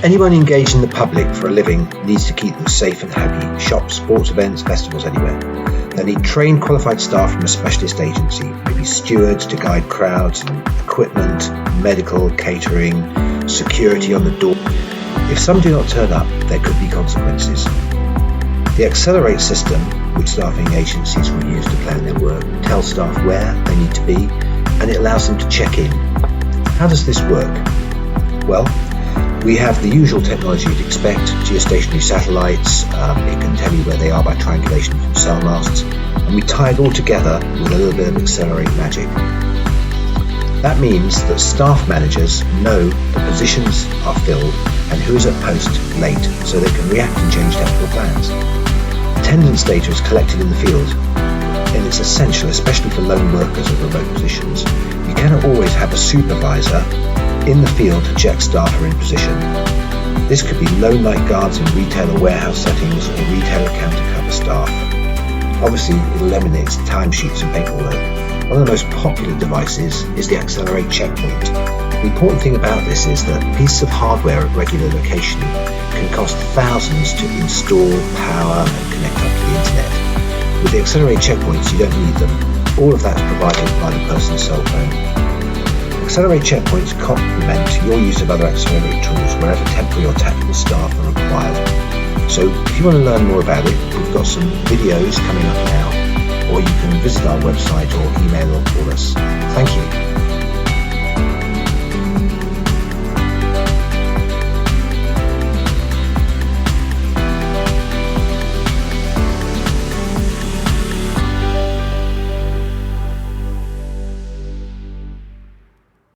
Anyone engaged in the public for a living needs to keep them safe and happy. Shops, sports events, festivals, anywhere. They need trained, qualified staff from a specialist agency, maybe stewards to guide crowds, and equipment, medical, catering, security on the door. If some do not turn up, there could be consequences. The AXLR8 system, which staffing agencies will use to plan their work, tells staff where they need to be, and it allows them to check in. How does this work? Well, we have the usual technology you'd expect, geostationary satellites. It can tell you where they are by triangulation from cell masts, and we tie it all together with a little bit of AXLR8 magic. That means that staff managers know the positions are filled and who is at post late, so they can react and change tactical plans. Attendance data is collected in the field, and it's essential, especially for lone workers at remote positions. You cannot always have a supervisor in the field to check staff are in position. This could be lone night guards in retail or warehouse settings, or retail or countercover staff. Obviously, it eliminates timesheets and paperwork. One of the most popular devices is the AXLR8 Checkpoint. The important thing about this is that pieces of hardware at regular location can cost thousands to install, power, and connect up to the internet. With the AXLR8 Checkpoints, you don't need them. All of that's provided by the person's cell phone. AXLR8 Checkpoints complement your use of other AXLR8 tools wherever temporary or tactical staff are required. So if you want to learn more about it, we've got some videos coming up now, or you can visit our website or email or call us. Thank you.